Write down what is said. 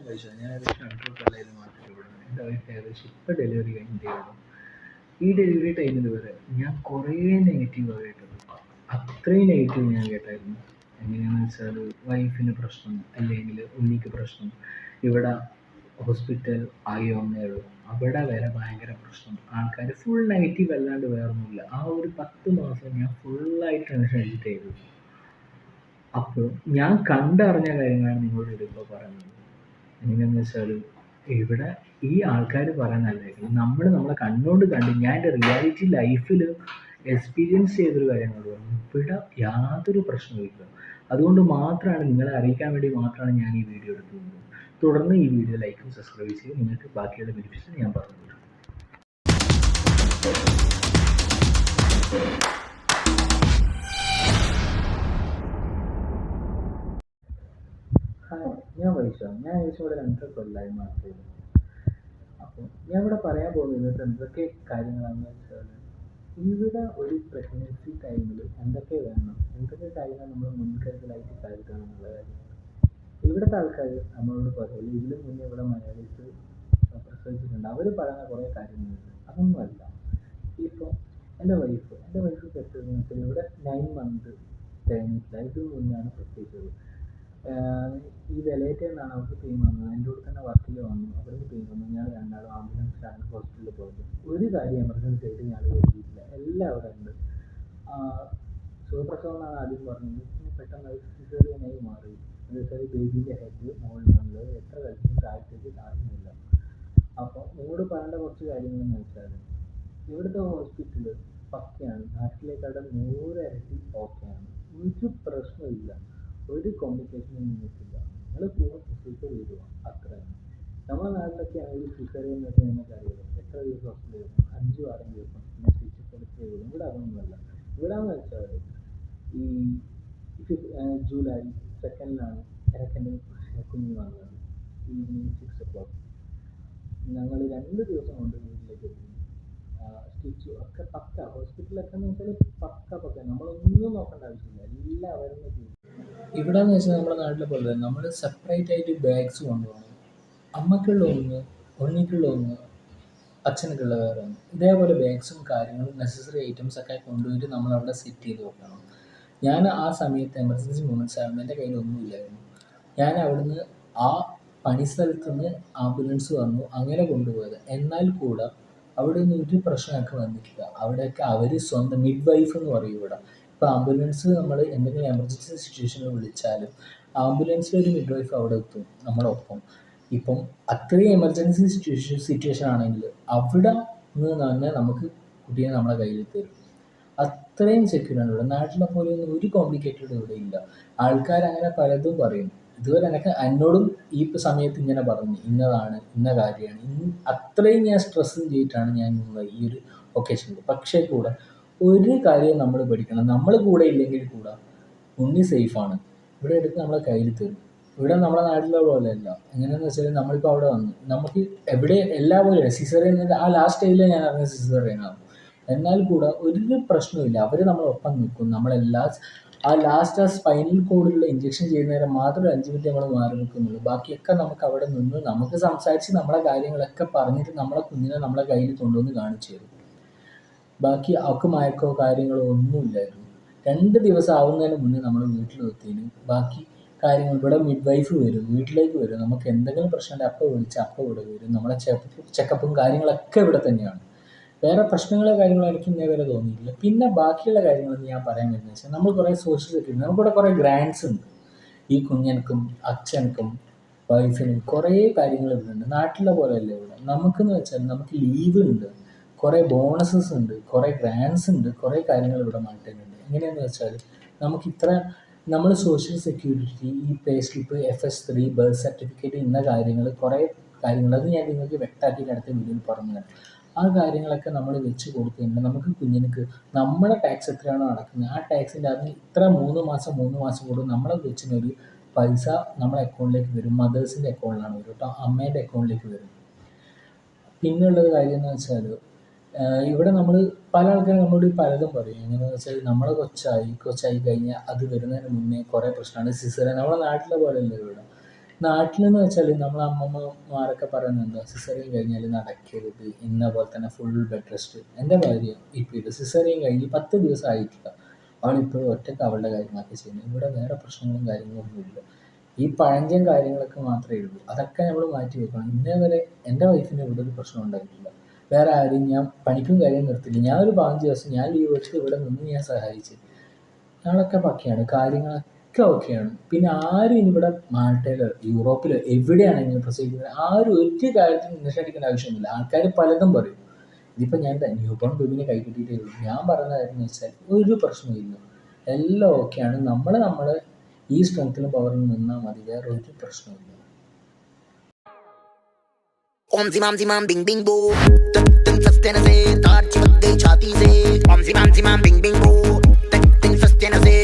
പൈസ ഞാൻ ഏകദേശം 2 കൊല്ലമായിരുന്നു നാട്ടിൽ വിടുന്നത്. എൻ്റെ വൈഫ് ഏകദേശം ഇപ്പോൾ ഡെലിവറി കഴിഞ്ഞിട്ടേ ഉള്ളൂ. ഈ ഡെലിവറി ടൈമിൽ വരെ ഞാൻ കുറേ നെഗറ്റീവാണ് കേട്ടത്. അത്രയും നെഗറ്റീവ് ഞാൻ കേട്ടായിരുന്നു. എങ്ങനെയാണെന്ന് വെച്ചാൽ വൈഫിന് പ്രശ്നം, അല്ലെങ്കിൽ ഉണ്ണിക്ക് പ്രശ്നം, ഇവിടെ ഹോസ്പിറ്റൽ ആയി വന്നേ ഉള്ളൂ, അവിടെ വരെ ഭയങ്കര പ്രശ്നം, ആൾക്കാർ ഫുൾ നെഗറ്റീവ് അല്ലാണ്ട് വേറൊന്നുമില്ല. ആ ഒരു 10 മാസം ഞാൻ ഫുള്ളായിട്ട് ടെൻഷൻ അടിച്ചിട്ടായിരുന്നു. അപ്പോൾ ഞാൻ കണ്ടറിഞ്ഞ കാര്യങ്ങളാണ് നിങ്ങളോട് ഇതിപ്പോൾ പറയുന്നത്. എങ്ങനെയാണെന്ന് വെച്ചാൽ ഇവിടെ ഈ ആൾക്കാർ പറയുന്നതല്ല, നമ്മൾ നമ്മളെ കണ്ണുകൊണ്ട് കണ്ട് ഞാൻ എൻ്റെ റിയാലിറ്റി ലൈഫിൽ എക്സ്പീരിയൻസ് ചെയ്തൊരു കാര്യങ്ങളോട് പറഞ്ഞു. ഇവിടെ യാതൊരു പ്രശ്നവുമില്ല. അതുകൊണ്ട് മാത്രമാണ് നിങ്ങളെ അറിയിക്കാൻ വേണ്ടി മാത്രമാണ് ഞാൻ ഈ വീഡിയോ എടുക്കുന്നത്. തുടർന്ന് ഈ വീഡിയോ ലൈക്കും സബ്സ്ക്രൈബ് ചെയ്ത് നിങ്ങൾക്ക് ബാക്കിയുള്ള ബെനിഫിറ്റ്സ് ഞാൻ പറഞ്ഞു തരാം. ഹായ്, ഞാൻ വൈശാഖ്. ഞാൻ ഏകദേശം ഇവിടെ 2 കൊല്ലമായി നാട്ടിൽ. അപ്പോൾ ഞാൻ ഇവിടെ പറയാൻ പോകുന്നത് എന്തൊക്കെ കാര്യങ്ങളാണെന്ന് വെച്ചാൽ, ഇവിടെ ഒരു പ്രഗ്നൻസി ടൈമിൽ എന്തൊക്കെ വേണം, എന്തൊക്കെ കാര്യങ്ങൾ നമ്മൾ മുൻകരുതലായിട്ട് കരുതണം എന്നുള്ള കാര്യം. ഇവിടുത്തെ ആൾക്കാർ നമ്മളോട് പറയും, ഇതിന് മുന്നേ ഇവിടെ മലയാളീസ് പ്രസവിച്ചിട്ടുണ്ട്, അവർ പറയുന്ന കുറേ കാര്യങ്ങളുണ്ട്. അതൊന്നുമല്ല. ഇപ്പോൾ എൻ്റെ വൈഫ് പ്രസവിച്ചതെന്ന് വെച്ചാൽ ഇവിടെ 9 മന്ത് തികഞ്ഞിട്ടില്ല. ഇതിന് മുന്നെയാണ് പ്രസവിച്ചത്. ഈ വെലേറ്റയിൽ നിന്നാണ് അവർക്ക് പെയിൻ വന്നത്. എൻ്റെ കൂടെ തന്നെ വർക്കിൽ വന്നു, അവർക്ക് പെയിൻ വന്നു. ഞങ്ങൾ രണ്ടാളും ആംബുലൻസിലാണ് ഹോസ്പിറ്റലിൽ പോയത്. ഒരു കാര്യം എമർജൻസി ആയിട്ട് ഞാൻ കരുതിയിട്ടില്ല, എല്ലാം അവിടെ ഉണ്ട്. സുഖപ്രസവം എന്നാണ് ആദ്യം പറഞ്ഞത്, പിന്നെ പെട്ടെന്ന് അത് സിസേറിയനായി മാറി. എന്ന് വെച്ചാൽ ബേബീൻ്റെ ഹെഡ് മുകളിലുള്ളത്, എത്ര കളിച്ചും താഴ്ത്തേക്ക് താഴ്ന്നില്ല. അപ്പോൾ നിങ്ങളോട് പറയേണ്ട കുറച്ച് കാര്യങ്ങളെന്ന് വെച്ചാൽ, ഇവിടുത്തെ ഹോസ്പിറ്റൽ പക്കയാണ്, നാട്ടിലേക്കാളും 100 ഇരട്ടി ഓക്കെയാണ്. ഒരു പ്രശ്നമില്ല, ഒരു കോംപ്ലിക്കേഷനും നിങ്ങൾക്കില്ല. നിങ്ങൾ പോകുന്ന പ്രസവിച്ച് വരിക, അത്രയാണ്. നമ്മുടെ നാട്ടിലൊക്കെ ആണെങ്കിൽ സിസേറിയൻ എന്നൊക്കെ നിങ്ങൾക്കറിയാം, എത്ര ദിവസം ഹോസ്പിറ്റലിൽ വരും, 5-6 ദിവസം, പിന്നെ സ്റ്റിച്ചസ് എടുത്ത് വരും. ഇവിടെ അതൊന്നുമല്ല. ഇവിടെ എന്ന് വെച്ചാൽ ഈ ജൂലൈ 2nd എനിക്കെൻ്റെ കുഞ്ഞ് വന്നത്. ഈവനിങ് 6 o'clock ഞങ്ങൾ 2 ദിവസം കൊണ്ട് വീട്ടിലേക്ക് എത്തി. സ്റ്റിച്ച് ഒക്കെ പക്ക, ഹോസ്പിറ്റലൊക്കെ എന്ന് വെച്ചാൽ പക്ക, നമ്മളൊന്നും നോക്കേണ്ട ആവശ്യമില്ല, എല്ലാം അവരെന്നെ ചെയ്യും. ഇവിടെ എന്ന് വെച്ചാൽ നമ്മുടെ നാട്ടിലെ പോലെ നമ്മൾ സെപ്പറേറ്റ് ആയിട്ട് ബാഗ്സ് കൊണ്ടുപോകണം. അമ്മക്കുള്ള ഒന്ന്, ഉണ്ണിക്കുള്ള ഒന്ന്, അച്ഛനക്കുള്ള വേറെ ഒന്ന്. ഇതേപോലെ ബാഗ്സും കാര്യങ്ങളും നെസസറി ഐറ്റംസ് ഒക്കെ കൊണ്ടുപോയിട്ട് നമ്മളവിടെ സെറ്റ് ചെയ്ത് വെക്കണം. ഞാൻ ആ സമയത്ത് എമർജൻസി മൂമെൻറ്റ്സ് ആയിരുന്നു, എൻ്റെ കയ്യിലൊന്നുമില്ലായിരുന്നു. ഞാൻ അവിടുന്ന് ആ പണി സ്ഥലത്ത് നിന്ന് ആംബുലൻസ് വന്നു, അങ്ങനെ കൊണ്ടുപോയത്. എന്നാൽ കൂടെ അവിടെ ഒന്നും ഒരു പ്രശ്നമൊക്കെ വന്നിട്ടില്ല. അവിടെയൊക്കെ അവർ സ്വന്തം മിഡ് വൈഫ് എന്ന് പറയും ഇവിടെ. ഇപ്പോൾ ആംബുലൻസ് നമ്മൾ എന്തെങ്കിലും എമർജൻസി സിറ്റുവേഷനിൽ വിളിച്ചാലും ആംബുലൻസിലൊരു മിഡ് വൈഫ് അവിടെ എത്തും നമ്മളൊപ്പം. ഇപ്പം അത്രയും എമർജൻസി സിറ്റുവേഷൻ ആണെങ്കിൽ അവിടെ നിന്ന് തന്നെ നമുക്ക് കുട്ടിയെ നമ്മളെ കയ്യിൽ തരും. അത്രയും സെക്യൂറാണ് ഇവിടെ. നാട്ടിലെ പോലെയൊന്നും ഒരു കോംപ്ലിക്കേറ്റഡ് ഇവിടെ ഇല്ല. ആൾക്കാർ അങ്ങനെ പലതും പറയും. ഇതുവരെ എന്നോടും ഈ സമയത്ത് ഇങ്ങനെ പറഞ്ഞു, ഇന്നതാണ്, ഇന്ന കാര്യമാണ്, അത്രയും ഞാൻ സ്ട്രെസ്സും ചെയ്തിട്ടാണ് ഞാൻ ഈ ഒരു ഒക്കേഷനിൽ. പക്ഷേ കൂടെ ഒരു കാര്യം നമ്മൾ പഠിക്കണം, നമ്മൾ കൂടെ ഇല്ലെങ്കിൽ കൂടെ ഉണ്ണി സേഫാണ്. ഇവിടെ എടുത്ത് നമ്മളെ കയ്യിൽ തരും. ഇവിടെ നമ്മുടെ നാട്ടിലെ പോലെയല്ല. എങ്ങനെയാണെന്ന് വെച്ചാൽ നമ്മളിപ്പോൾ അവിടെ വന്നു, നമുക്ക് എവിടെ എല്ലാ പോലെയാണ്. സിസേറിയൻ ആ ലാസ്റ്റ് സ്റ്റേജിൽ ഞാൻ അറിഞ്ഞ സിസേറിയനാണ്. എന്നാൽ കൂടെ ഒരു പ്രശ്നമില്ല, അവർ നമ്മളൊപ്പം നിൽക്കും. ആ ലാസ്റ്റ് സ്പൈനൽ കോഡിലുള്ള ഇഞ്ചക്ഷൻ ചെയ്യുന്ന നേരം മാത്രം 5 മിനിറ്റ് നമ്മൾ മാറി നിൽക്കുന്നുള്ളൂ. ബാക്കിയൊക്കെ നമുക്ക് അവിടെ നിന്ന് നമുക്ക് സംസാരിച്ച് നമ്മളെ കാര്യങ്ങളൊക്കെ പറഞ്ഞിട്ട് നമ്മളെ കുഞ്ഞിനെ നമ്മളെ കയ്യിൽ കൊണ്ടുവന്ന് കാണിച്ചു തരും. ബാക്കി അവർക്ക് മയക്കോ കാര്യങ്ങളോ ഒന്നുമില്ലായിരുന്നു. 2 ദിവസം ആവുന്നതിന് മുന്നേ നമ്മൾ വീട്ടിലെത്തിന് ബാക്കി കാര്യങ്ങൾ. ഇവിടെ മിഡ് വൈഫ് വരും, വീട്ടിലേക്ക് വരും. നമുക്ക് എന്തെങ്കിലും പ്രശ്നമുണ്ടെങ്കിൽ അപ്പോൾ വിളിച്ച് അപ്പോൾ ഇവിടെ വരും. നമ്മളെ ചെക്കപ്പും കാര്യങ്ങളൊക്കെ ഇവിടെ തന്നെയാണ്. വേറെ പ്രശ്നങ്ങളോ കാര്യങ്ങളോ എനിക്ക് ഇന്നേ വരെ തോന്നിയിട്ടില്ല. പിന്നെ ബാക്കിയുള്ള കാര്യങ്ങളെന്ന് ഞാൻ പറയാൻ വരുന്നത് വെച്ചാൽ, നമ്മൾ കുറേ സോഷ്യൽ സെക്യൂരിറ്റി, നമുക്കിവിടെ കുറേ ഗ്രാൻഡ്സ് ഉണ്ട്. ഈ കുഞ്ഞനക്കും അച്ഛനക്കും വൈഫിനും കുറേ കാര്യങ്ങൾ ഇവിടെ ഉണ്ട്. നാട്ടിലെ പോലെയല്ല ഇവിടെ. നമുക്കെന്ന് വെച്ചാൽ നമുക്ക് ലീവ് ഉണ്ട്, കുറേ ബോണസസ് ഉണ്ട്, കുറേ ഗ്രാൻഡ്സ് ഉണ്ട്, കുറേ കാര്യങ്ങൾ ഇവിടെ മാറ്റുന്നുണ്ട്. എങ്ങനെയാണെന്ന് വെച്ചാൽ നമ്മൾ സോഷ്യൽ സെക്യൂരിറ്റി, ഈ പേ സ്ലിപ്പ്, FS3, ബർത്ത് സർട്ടിഫിക്കറ്റ്, ഇന്ന കാര്യങ്ങൾ, കുറേ കാര്യങ്ങൾ, അത് ഞാൻ നിങ്ങൾക്ക് വ്യക്തമാക്കിയിട്ട് അടുത്ത വീഡിയോയിൽ പറഞ്ഞു തരാം. ആ കാര്യങ്ങളൊക്കെ നമ്മൾ വെച്ച് കൊടുത്തിട്ടുണ്ട്. നമുക്ക് കുഞ്ഞിനക്ക് നമ്മുടെ ടാക്സ് എത്രയാണോ നടക്കുന്നത്, ആ ടാക്സിൻ്റെ അതിന് ഇത്ര 3 മാസം കൂടും നമ്മളെ കൊച്ചിനൊരു പൈസ നമ്മളെ അക്കൗണ്ടിലേക്ക് വരും. മദേഴ്സിൻ്റെ അക്കൗണ്ടിലാണ് വരും കേട്ടോ, അമ്മേൻ്റെ അക്കൗണ്ടിലേക്ക് വരും. പിന്നെയുള്ളത് കാര്യം എന്ന് വെച്ചാൽ, ഇവിടെ നമ്മൾ പല ആൾക്കാരും നമ്മളോട് പലതും പറയും. എങ്ങനെയാണെന്ന് വെച്ചാൽ, നമ്മളെ കൊച്ചായി കഴിഞ്ഞാൽ അത് വരുന്നതിന് മുന്നേ കുറേ പ്രശ്നമാണ്. സിസേറിയൻ നമ്മുടെ നാട്ടിലെ പോലെയല്ല ഇവിടെ. നാട്ടിലെന്ന് വെച്ചാൽ നമ്മളെ അമ്മമ്മമാരൊക്കെ പറയുന്നുണ്ട് സിസേറിയൻ കഴിഞ്ഞാൽ നടക്കരുത്, ഇന്ന പോലെ തന്നെ ഫുൾ ബെഡ് റെസ്റ്റ്. എൻ്റെ ഭാര്യ ഇപ്പോൾ ഇത് സിസേറിയൻ കഴിഞ്ഞ് 10 ദിവസം ആയിട്ടില്ല, അവളിപ്പോഴും ഒറ്റയ്ക്ക് അവളുടെ കാര്യങ്ങളൊക്കെ ചെയ്യുന്നത്. ഇവിടെ വേറെ പ്രശ്നങ്ങളും കാര്യങ്ങളൊന്നും ഇല്ല. ഈ പഴഞ്ചൻ കാര്യങ്ങളൊക്കെ മാത്രമേ ഉള്ളൂ. അതൊക്കെ നമ്മൾ മാറ്റി വെക്കണം. ഇന്നേ വരെ എൻ്റെ വൈഫിന് ഇവിടെ ഒരു പ്രശ്നം ഉണ്ടായിട്ടില്ല. വേറെ ആരെയും ഞാൻ പണിക്കും കാര്യം നിർത്തില്ല. ഞാൻ ഒരു 15 ദിവസം ഞാൻ ലീവ് എടുത്ത് ഇവിടെ നിന്ന് ഞാൻ സഹായിച്ചു. ഞങ്ങളൊക്കെ പക്കയാണ്, കാര്യങ്ങളൊക്കെ ഓക്കെയാണ്. പിന്നെ ആരും ഇനി ഇവിടെ മാൾട്ടയിലോ യൂറോപ്പിലോ എവിടെയാണെങ്കിലും പ്രസവിക്കുന്നത് ആരും ഒരു കാര്യത്തിനും നിഷേധിക്കേണ്ട ആവശ്യമൊന്നുമില്ല. ആൾക്കാർ പലതും പറയും. ഇതിപ്പോൾ ഞാൻ ന്യൂ ബോൺ ബേബിനെ കൈ കിട്ടിയിട്ടേ ഉള്ളൂ. ഞാൻ പറയുന്ന കാര്യം എന്ന് വെച്ചാൽ ഒരു പ്രശ്നമില്ല, എല്ലാം ഓക്കെയാണ്. നമ്മൾ ഈ സ്ട്രെങ്ത്തിലും പവറിലും നിന്നാൽ മതി, വേറെ ഒരു പ്രശ്നമില്ല. ओम जिमाम बिंग बिंग बो तन फस्ते न से तार चिपक गई छाती से ओम जिमाम बिंग बिंग बो तन फस्ते न से